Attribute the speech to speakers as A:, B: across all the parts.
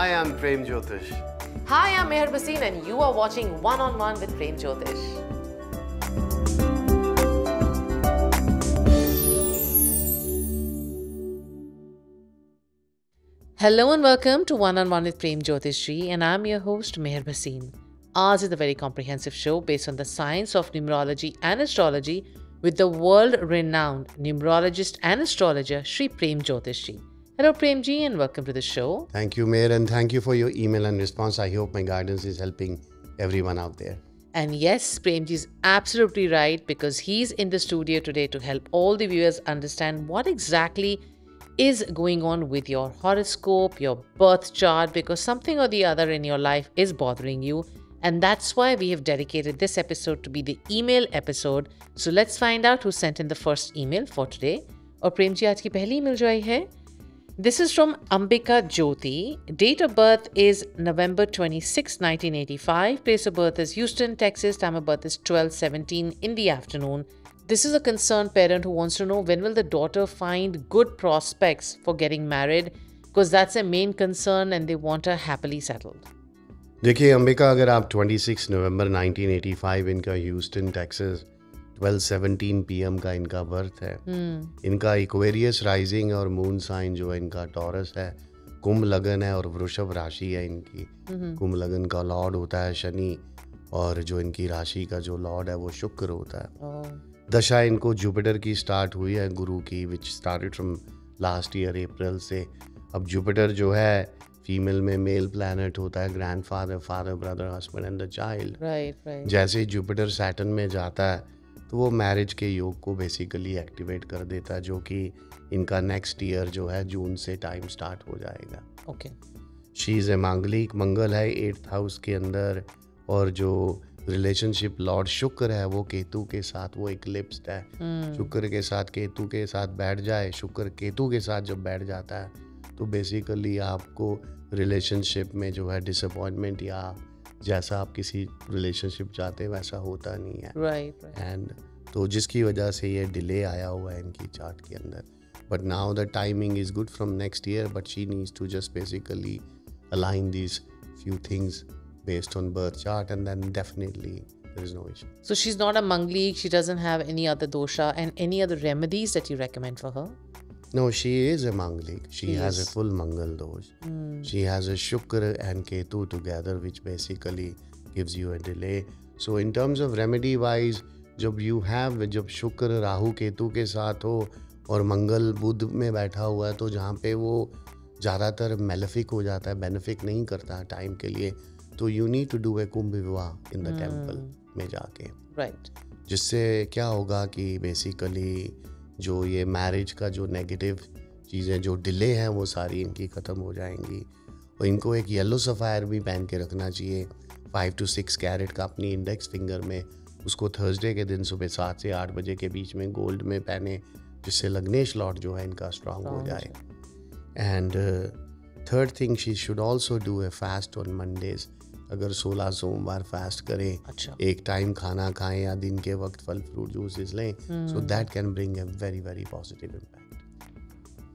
A: Hi, I'm Prem Jyotish.
B: Hi, I'm Meher Bhasin and you are watching One on One with Prem Jyotish. Hello and welcome to One on One with Prem Jyotish and I'm your host Meher Bhasin. Ours is a very comprehensive show based on the science of numerology and astrology with the world-renowned numerologist and astrologer Shri Prem Jyotish. Hello Prem ji and welcome to the show.
A: Thank you, Meher, and thank you for your email and response. I hope my guidance is helping everyone out there.
B: And yes, Prem ji is absolutely right because he's in the studio today to help all the viewers understand what exactly is going on with your horoscope, your birth chart, because something or the other in your life is bothering you. And that's why we have dedicated this episode to be the email episode. So let's find out who sent in the first email for today. और प्रेम जी आज की पहली email जो आई है, this is from Ambika Jyoti. Date of birth is November 26, 1985. Place of birth is Houston, Texas. Time of birth is 12:17 in the afternoon. This is a concerned parent who wants to know when will the daughter find good prospects for getting married, because that's their main concern and they want her happily settled.
A: देखिए अंबिका, अगर आप 26 नवंबर 1985 इनका Houston Texas 12:17 PM का इनका birth है। इनका Aquarius rising और moon sign जो है इनका टॉरस है, कुंभ लगन है और वृषभ राशि है इनकी। कुंभ लगन का लॉर्ड होता है शनि और जो इनकी राशि का जो लॉर्ड है वो शुक्र होता है। दशा इनको जुपिटर की स्टार्ट हुई है, गुरु की, which started from last year April से। अब जुपिटर जो है फीमेल में मेल प्लैनेट होता है, grandfather, father, brother, husband and the child.
B: Right.
A: जैसे ही जुपिटर सैटर्न में जाता है तो वो मैरिज के योग को बेसिकली एक्टिवेट कर देता है, जो कि इनका नेक्स्ट ईयर जो है जून से टाइम स्टार्ट हो जाएगा।
B: ओके।
A: शी इज़ ए मांगलिक, मंगल है 8th हाउस के अंदर, और जो रिलेशनशिप लॉर्ड शुक्र है वो केतु के साथ वो इक्लिप्स्ड है। शुक्र के साथ केतु के साथ बैठ जाए, शुक्र केतु के साथ जब बैठ जाता है तो बेसिकली आपको रिलेशनशिप में जो है डिसअपॉइंटमेंट या जैसा आप किसी रिलेशनशिप चाहते वैसा होता नहीं है।
B: राइट।
A: एंड तो जिसकी वजह से ये डिले आया हुआ है इनकी चार्ट के अंदर। But now the timing is good from next year, but she needs to just basically align these few things based on birth chart, and then definitely there is no issue.
B: So she's not a Manglik, she doesn't have any other dosha and any other remedies that you recommend for her?
A: No, she is a Manglik. She has a full Mangal dosh. She has a Shukra and Ketu together, which basically gives you a delay. So in terms of remedy wise, जब शुक्र राहु केतु के साथ हो और मंगल बुध में बैठा हुआ है, तो जहाँ पे वो ज़्यादातर मेलेफिक हो जाता है, बेनिफिक नहीं करता है टाइम के लिए, तो you need to do a Kumbh vivah in the temple में जाके।
B: राइट।
A: जिससे क्या होगा कि बेसिकली जो ये मैरिज का जो नेगेटिव चीज़ें जो डिले हैं वो सारी इनकी ख़त्म हो जाएंगी। और इनको एक येलो सफ़ायर भी पहन के रखना चाहिए 5 to 6 कैरेट का अपनी इंडेक्स फिंगर में। उसको थर्सडे के दिन सुबह 7 से 8 बजे के बीच में गोल्ड में पहने, जिससे लग्नेश लॉर्ड जो है इनका स्ट्रांग हो जाए। And third thing, she should also do a fast on Mondays. अगर 16 सोमवार फास्ट करें, एक टाइम खाना खाएं या दिन के वक्त फल फ्रूट जूसेस लें, so that can bring a very very positive impact.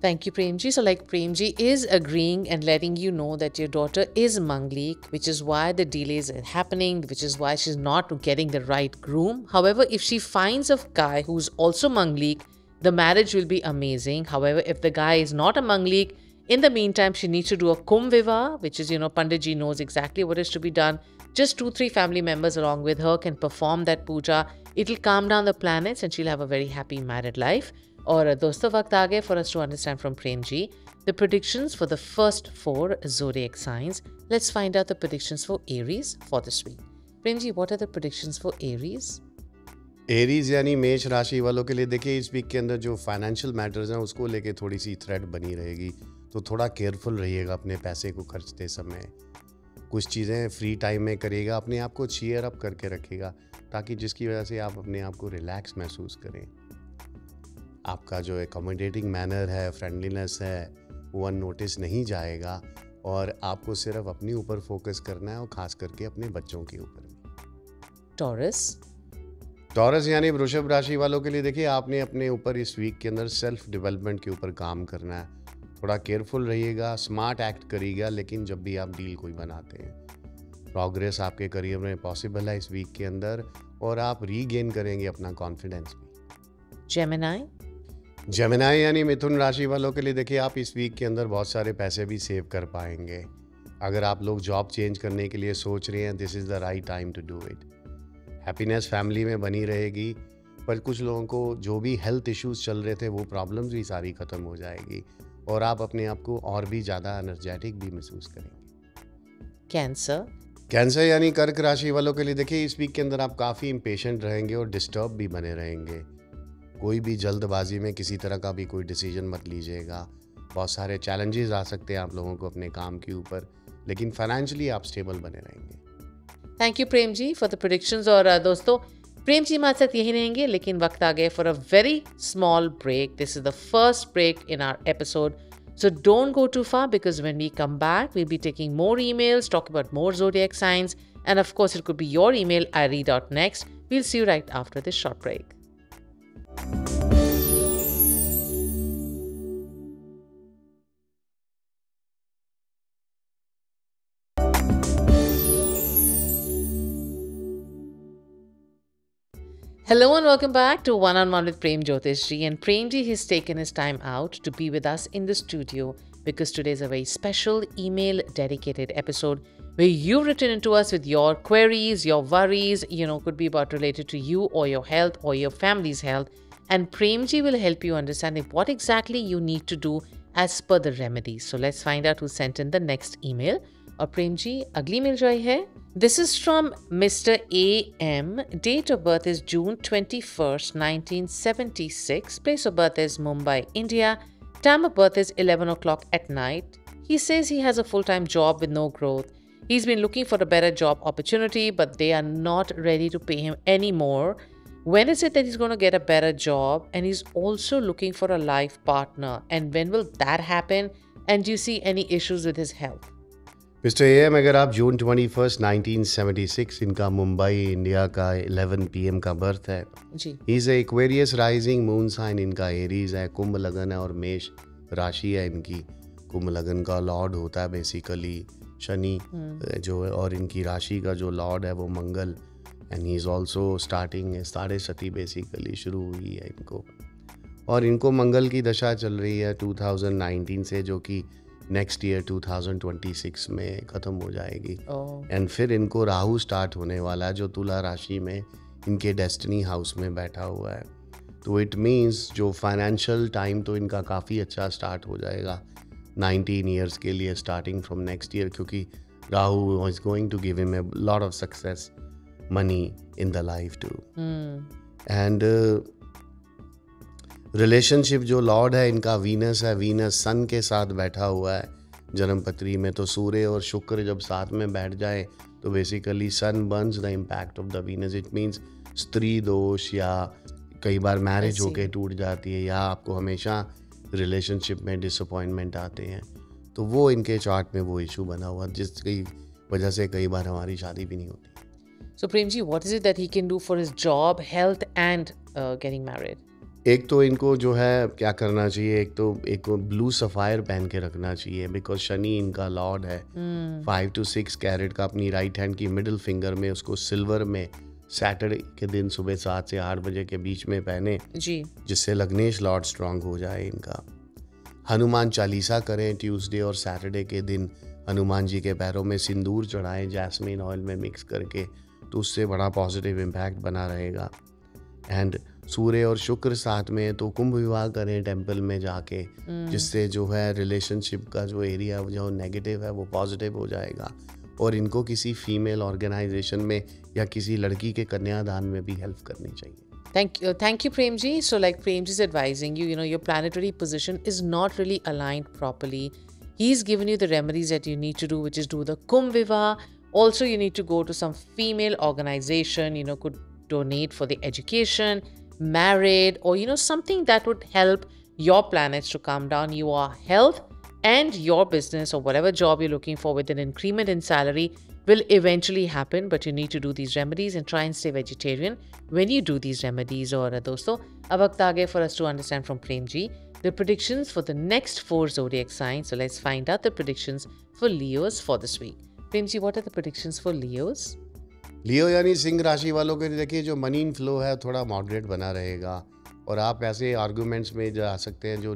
B: Thank you, Premji. So like Premji is agreeing and letting you know that your daughter is Manglik, which is why the delays are happening, which is why she's not getting the right groom. However, if she finds a guy who's also Manglik, the marriage will be amazing. However, if the guy is not a Manglik, in the meantime, she needs to do a Kumbh Vivah, which is, Pandit ji knows exactly what is to be done. Just 2-3 family members along with her can perform that puja. It'll calm down the planets and she'll have a very happy married life. और दोस्तों वक्त आ गए for us to understand from Prem ji the predictions for the first 4 zodiac signs. Let's find out the predictions for Aries for this week. Prem ji, what are the predictions for Aries?
A: Aries यानी मेष राशि वालों के लिए देखिए इस week के अंदर जो फाइनेंशियल मैटर्स हैं उसको लेके थोड़ी सी थ्रेड बनी रहेगी, तो थोड़ा केयरफुल रहिएगा अपने पैसे को खर्चते समय। कुछ चीज़ें फ्री टाइम में करिएगा, अपने आप को चीयर अप करके रखिएगा, ताकि जिसकी वजह से आप अपने आप को रिलैक्स महसूस करें। आपका जो एकोमोडेटिंग मैनर है, फ्रेंडलीनेस है, वो अननोटिस नहीं जाएगा और आपको सिर्फ अपने ऊपर फोकस करना है और ख़ास करके अपने बच्चों के ऊपर। टॉरस यानी वृषभ राशि वालों के लिए देखिए आपने अपने ऊपर इस वीक के अंदर सेल्फ डेवलपमेंट के ऊपर काम करना है। थोड़ा केयरफुल रहिएगा, स्मार्ट एक्ट करिएगा, लेकिन जब भी आप डील कोई बनाते हैं प्रोग्रेस आपके करियर में पॉसिबल है इस वीक के अंदर, और आप रीगेन करेंगे अपना कॉन्फिडेंस भी।
B: Gemini?
A: जेमिनाई यानी मिथुन राशि वालों के लिए देखिए, आप इस वीक के अंदर बहुत सारे पैसे भी सेव कर पाएंगे। अगर आप लोग जॉब चेंज करने के लिए सोच रहे हैं, this is the right time to do it. Happiness family में बनी रहेगी, पर कुछ लोगों को जो भी हेल्थ इश्यूज चल रहे थे वो प्रॉब्लम्स भी सारी ख़त्म हो जाएगी, और आप अपने आप को और भी ज़्यादा एनर्जेटिक भी महसूस करेंगे।
B: Cancer?
A: कैंसर यानी कर्क राशि वालों के लिए देखिए, इस वीक के अंदर आप काफ़ी इम्पेशेंट रहेंगे और डिस्टर्ब भी बने रहेंगे। कोई भी जल्दबाजी में किसी तरह का भी कोई डिसीजन मत लीजिएगा। बहुत सारे चैलेंजेस आ सकते हैं आप लोगों को अपने काम के ऊपर, लेकिन फाइनेंशियली आप स्टेबल बने रहेंगे।
B: Thank you Prem ji for the predictions. और दोस्तों, प्रेम जी हमारे साथ यही रहेंगे, लेकिन वक्त आ गया for a very small break. This is the first break in our episode, so don't go too far, because when we come back we'll be taking more emails, talk about more zodiac signs, and of course it could be your email I read out next. We'll see you right after this short break. Hello and welcome back to One on One with Prem Jyotish Ji. And Prem Ji has taken his time out to be with us in the studio because today is a very special email dedicated episode where you've written into us with your queries, your worries, could be about related to you or your health or your family's health. And Prem Ji will help you understand what exactly you need to do as per the remedies. So let's find out who sent in the next email. और प्रेम जी, अगली मिल जाई है। This is from Mr. A.M. Date of birth is June 21st, 1976. Place of birth is Mumbai, India. Time of birth is 11 o'clock at night. He says he has a full-time job with no growth. He's been looking for a better job opportunity, but they are not ready to pay him anymore. When is it that he's going to get a better job? And he's also looking for a life partner. And when will that happen? And do you see any issues with his health?
A: Mister M, अगर आप जून 21, 1976, इनका Mumbai India का 11 PM का birth है
B: जी।
A: Is Aquarius rising moon sign, इनका Aries है, कुंभ लगन है और मेष राशि है इनकी। कुंभ लगन का लॉर्ड होता है बेसिकली शनि जो है, और इनकी राशि का जो लॉर्ड है वो Mangal, and he is also starting Sade Sati basically शुरू हुई है इनको, और इनको मंगल की दशा चल रही है 2019 से, जो कि नेक्स्ट ईयर 2026 में ख़त्म हो जाएगी। एंड फिर इनको राहु स्टार्ट होने वाला है जो तुला राशि में इनके डेस्टिनी हाउस में बैठा हुआ है। तो इट मीन्स जो फाइनेंशियल टाइम तो इनका काफ़ी अच्छा स्टार्ट हो जाएगा 19 ईयर्स के लिए स्टार्टिंग फ्रॉम नेक्स्ट ईयर, क्योंकि Rahu is going to give him a lot of success, money in the life too. And relationship जो लॉर्ड है इनका वीनस है, वीनस सन के साथ बैठा हुआ है जन्म पत्री में। तो सूर्य और शुक्र जब साथ में बैठ जाए तो basically sun burns the impact of the Venus. It means स्त्री दोष, या कई बार मैरिज होके टूट जाती है, या आपको हमेशा रिलेशनशिप में डिसअपॉइंटमेंट आते हैं, तो वो इनके चार्ट में वो इशू बना हुआ जिसकी वजह से कई बार हमारी शादी भी नहीं होती।
B: So Prem ji, what is it that he can do for his job, health and getting married?
A: एक तो इनको जो है क्या करना चाहिए, एक को ब्लू सफ़ायर पहन के रखना चाहिए, बिकॉज शनि इनका लॉर्ड है। 5 to 6 कैरेट का अपनी राइट हैंड की मिडिल फिंगर में उसको सिल्वर में सैटरडे के दिन सुबह 7 से 8 बजे के बीच में पहने जी, जिससे लग्नेश लॉर्ड स्ट्रांग हो जाए इनका। हनुमान चालीसा करें ट्यूसडे और सैटरडे के दिन, हनुमान जी के पैरों में सिंदूर चढ़ाएं जैस्मिन ऑयल में मिक्स करके, तो उससे बड़ा पॉजिटिव इम्पैक्ट बना रहेगा। एंड सूर्य और शुक्र साथ में तो कुंभ विवाह करें टेंपल में जाके, जिससे जो है रिलेशनशिप का जो एरिया जो नेगेटिव है वो पॉजिटिव हो जाएगा, और इनको किसी फीमेल ऑर्गेनाइजेशन में या किसी लड़की के कन्यादान में भी हेल्प करनी चाहिए।
B: Thank you, Prem ji. So, like Prem ji is advising you, your planetary position is not really aligned properly. He's given you the remedies that you need to do, which is do the Kumbh Vivah. Also, you need to go to some female organization, could donate for the education, married, or, something that would help your planets to calm down. Your health and your business or whatever job you're looking for with an increment in salary will eventually happen, but you need to do these remedies and try and stay vegetarian when you do these remedies. और दोस्तों, अब वक्त आ गया for us to understand from Prem ji the predictions for the next 4 zodiac signs. So let's find out the predictions for Leos for this week. Premji, what are the predictions for Leos?
A: लियो यानी सिंह राशि वालों के लिए देखिए जो money inflow है थोड़ा moderate बना रहेगा और आप ऐसे आर्गूमेंट्स में जा सकते हैं जो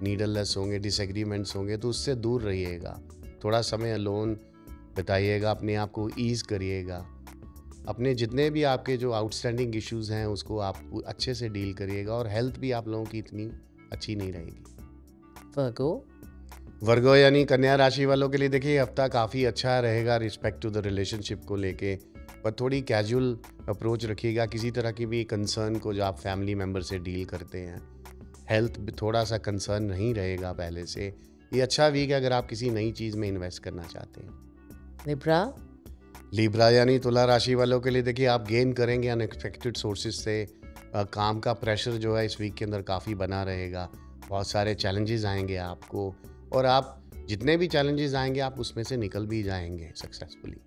A: नीडललेस होंगे, डिसएग्रीमेंट्स होंगे, तो उससे दूर रहिएगा। थोड़ा समय अलोन बिताइएगा, अपने आप को ईज़ करिएगा, अपने जितने भी आपके जो आउटस्टैंडिंग इश्यूज़ हैं उसको आप अच्छे से डील करिएगा और हेल्थ भी आप लोगों की इतनी अच्छी नहीं रहेगी। वर्गो यानी कन्या राशि वालों के लिए देखिए हफ्ता काफ़ी अच्छा रहेगा रिस्पेक्ट टू द रिलेशनशिप को लेके, पर थोड़ी कैजुअल अप्रोच रखिएगा किसी तरह की भी कंसर्न को जो आप फैमिली मेम्बर से डील करते हैं। हेल्थ थोड़ा सा कंसर्न नहीं रहेगा पहले से। ये अच्छा वीक है अगर आप किसी नई चीज़ में इन्वेस्ट करना चाहते हैं। लिब्रा यानी तुला राशि वालों के लिए देखिए आप गेन करेंगे अनएक्सपेक्टेड सोर्सेज से। काम का प्रेशर जो है इस वीक के अंदर काफ़ी बना रहेगा, बहुत सारे चैलेंजेस आएंगे आपको और आप जितने भी चैलेंजेस आएंगे आप उसमें से निकल भी जाएंगे सक्सेसफुली।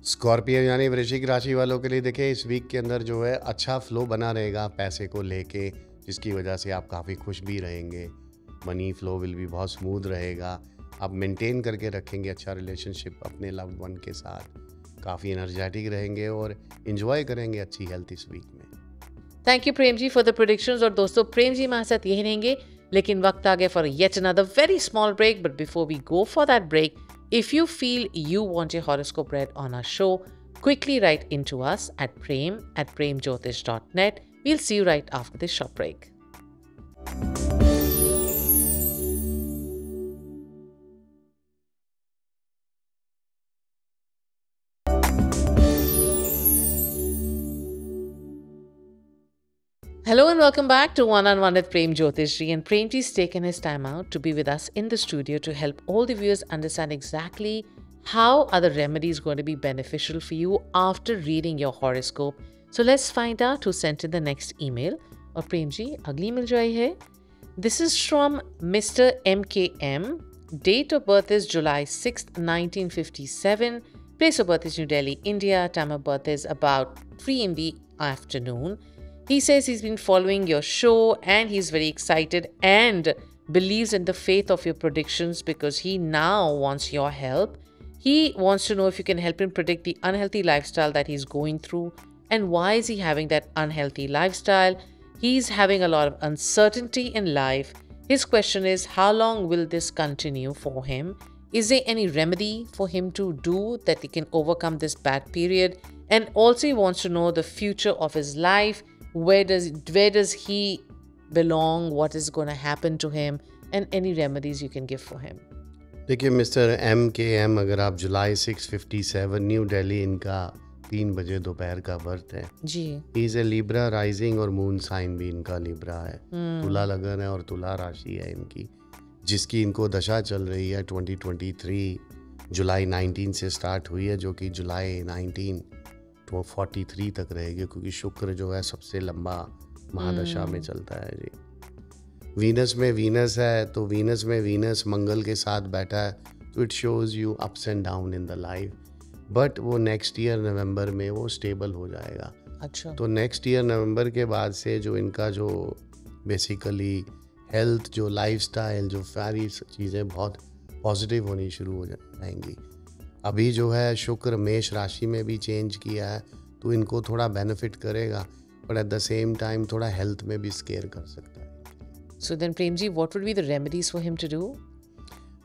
A: स्कॉर्पियो यानी वृश्चिक राशि वालों के लिए देखिए इस वीक के अंदर जो है अच्छा फ्लो बना रहेगा पैसे को लेके, जिसकी वजह से आप काफ़ी खुश भी रहेंगे। मनी फ्लो विल भी बहुत स्मूथ रहेगा, आप मेंटेन करके रखेंगे अच्छा रिलेशनशिप अपने लव्ड वन के साथ, काफ़ी एनर्जेटिक रहेंगे और इन्जॉय करेंगे अच्छी हेल्थ इस वीक में।
B: Thank you Prem ji for the predictions. और दोस्तों प्रेम जी हमारे साथ यही रहेंगे, लेकिन वक्त आ गया for yet another very small break. But before we go for that break, if you feel you want a horoscope read on our show, quickly write into us at prem@premjyotish.net. We'll see you right after this short break. Hello and welcome back to One on One with Prem Jyotishji. And Premji's taken his time out to be with us in the studio to help all the viewers understand exactly how are the remedies going to be beneficial for you after reading your horoscope. So let's find out who sent in the next email. और Premji, अगली मिल जाई है. This is from Mr. MKM. Date of birth is July 6th, 1957. Place of birth is New Delhi, India. Time of birth is about 3 in the afternoon. He says he's been following your show and he's very excited and believes in the faith of your predictions because he now wants your help. He wants to know if you can help him predict the unhealthy lifestyle that he's going through and why is he having that unhealthy lifestyle. He's having a lot of uncertainty in life. His question is, how long will this continue for him? Is there any remedy for him to do that he can overcome this bad period? And also he wants to know the future of his life. Where does he belong? What is going to happen to him? And any remedies you can give for him.
A: देखिए mister MKM, अगर आप जुलाई 657 new Delhi इनका 3 बजे दोपहर का birth है
B: जी।
A: He is a Libra rising और मून साइन भी इनका लिब्रा है। तुला लगन है और तुला राशि है इनकी, जिसकी इनको दशा चल रही है 2023 जुलाई 19 से स्टार्ट हुई है, जो कि जुलाई 19 तो 43 तक रहेगी, क्योंकि शुक्र जो है सबसे लंबा महादशा में चलता है जी। वीनस में वीनस है, तो वीनस में वीनस मंगल के साथ बैठा है, तो it shows you ups and down in the life, but वो नेक्स्ट ईयर नवंबर में वो स्टेबल हो जाएगा।
B: अच्छा।
A: तो नेक्स्ट ईयर नवंबर के बाद से जो इनका जो बेसिकली हेल्थ, जो लाइफस्टाइल, जो सारी चीज़ें बहुत पॉजिटिव होनी शुरू हो जाएंगी। अभी जो है शुक्र मेष राशि में भी चेंज किया है, तो इनको थोड़ा बेनिफिट करेगा, but at the same time थोड़ा हेल्थ में भी स्केयर कर सकता है।
B: So then Prem ji, what would be the remedies for him to do?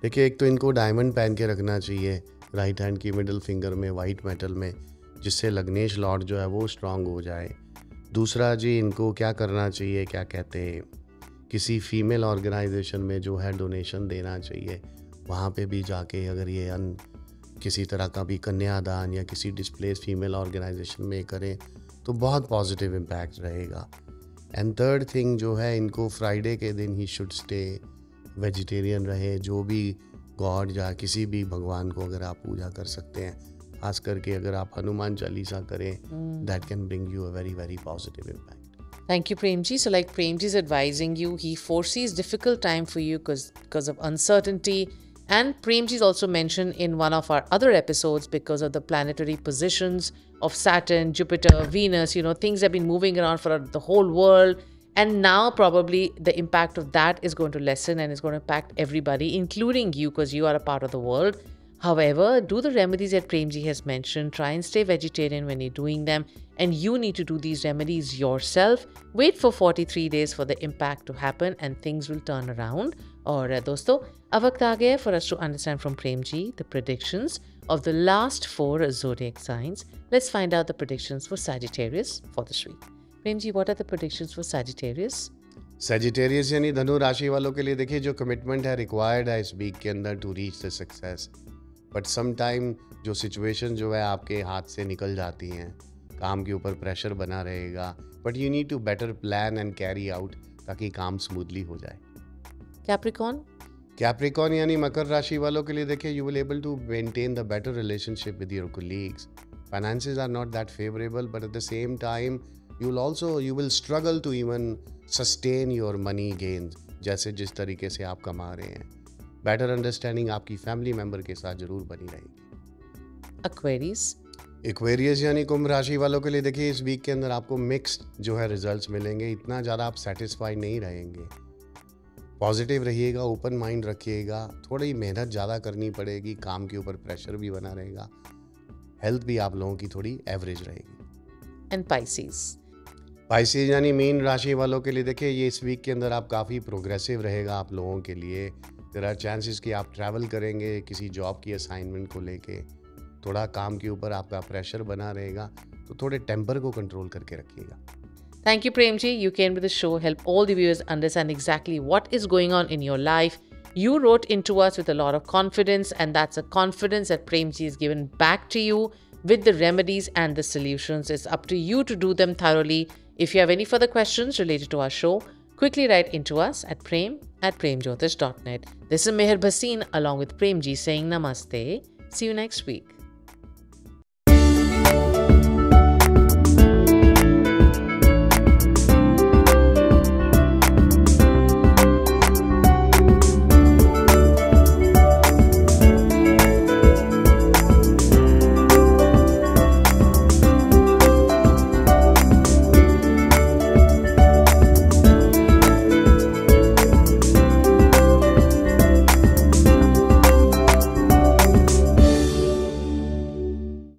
A: देखिए, एक तो इनको डायमंड पहन के रखना चाहिए राइट हैंड की मिडिल फिंगर में, वाइट मेटल में, जिससे लग्नेश लॉर्ड जो है वो स्ट्रांग हो जाए। दूसरा जी, इनको क्या करना चाहिए, क्या कहते हैं, किसी फीमेल ऑर्गेनाइजेशन में जो है डोनेशन देना चाहिए। वहाँ पे भी जाके अगर ये किसी तरह का भी कन्यादान या किसी डिस्प्लेस फीमेल ऑर्गेनाइजेशन में करें तो बहुत पॉजिटिव इम्पैक्ट रहेगा। एंड थर्ड थिंग जो है, इनको फ्राइडे के दिन ही शुड स्टे वेजिटेरियन रहे। जो भी गॉड या किसी भी भगवान को अगर आप पूजा कर सकते हैं, खास करके अगर आप हनुमान चालीसा करें, that can bring you a very very positive impact.
B: Thank you, Premji. So like Premji is advising you, he foresees difficult time for you because of uncertainty. And Premji is also mentioned in one of our other episodes because of the planetary positions of Saturn, Jupiter, Venus. You know, things have been moving around for the whole world. And now probably the impact of that is going to lessen and is going to impact everybody, including you, because you are a part of the world. However, do the remedies that Premji has mentioned. Try and stay vegetarian when you're doing them. And you need to do these remedies yourself. Wait for 43 days for the impact to happen and things will turn around. और दोस्तों, अब वक्त आ गया for us to understand from Premji the predictions of the last 4 zodiac signs. Let's find out the predictions for Sagittarius for this week. Premji, what are the predictions for Sagittarius?
A: Sagittarius यानी धनु राशि वालों के लिए देखिए जो commitment है required है इस वीक के अंदर to reach the success, but some time जो सिचुएशन जो है आपके हाथ से निकल जाती हैं, काम के ऊपर प्रेशर बना रहेगा, but you need to better plan and carry out ताकि काम स्मूथली हो जाए. कैप्रिकॉन यानी मकर राशि वालों के लिए देखिए you will able to maintain the better relationship with your colleagues. Finances are not that favorable, but at the same time you will struggle to even sustain your money gains जैसे जिस तरीके से आप कमा रहे हैं. बेटर अंडरस्टैंडिंग आपकी family member के साथ जरूर बनी रहेगी. एक्वेरियस यानी कुंभ राशि वालों के लिए देखिए इस वीक के अंदर आपको मिक्स्ड जो है रिजल्ट्स मिलेंगे. इतना ज़्यादा आप सेटिस्फाई नहीं रहेंगे. पॉजिटिव रहिएगा, ओपन माइंड रखिएगा, थोड़ी मेहनत ज़्यादा करनी पड़ेगी, काम के ऊपर प्रेशर भी बना रहेगा. हेल्थ भी आप लोगों की थोड़ी एवरेज रहेगी.
B: एंड
A: पाइसेस यानी मीन राशि वालों के लिए देखिए ये इस वीक के अंदर आप काफ़ी प्रोग्रेसिव रहेगा आप लोगों के लिए. देयर आर चांसेस कि आप ट्रैवल करेंगे किसी जॉब की असाइनमेंट को लेके. थोड़ा काम के ऊपर आपका प्रेशर बना रहेगा, तो थोड़े टेम्पर को कंट्रोल करके रखिएगा.
B: Thank you, Premji. You came to the show, help all the viewers understand exactly what is going on in your life. You wrote into us with a lot of confidence, and that's a confidence that Premji has given back to you with the remedies and the solutions. It's up to you to do them thoroughly. If you have any further questions related to our show, quickly write into us at prem@premjyotish.net. This is Meher Bhasin along with Premji saying namaste. See you next week.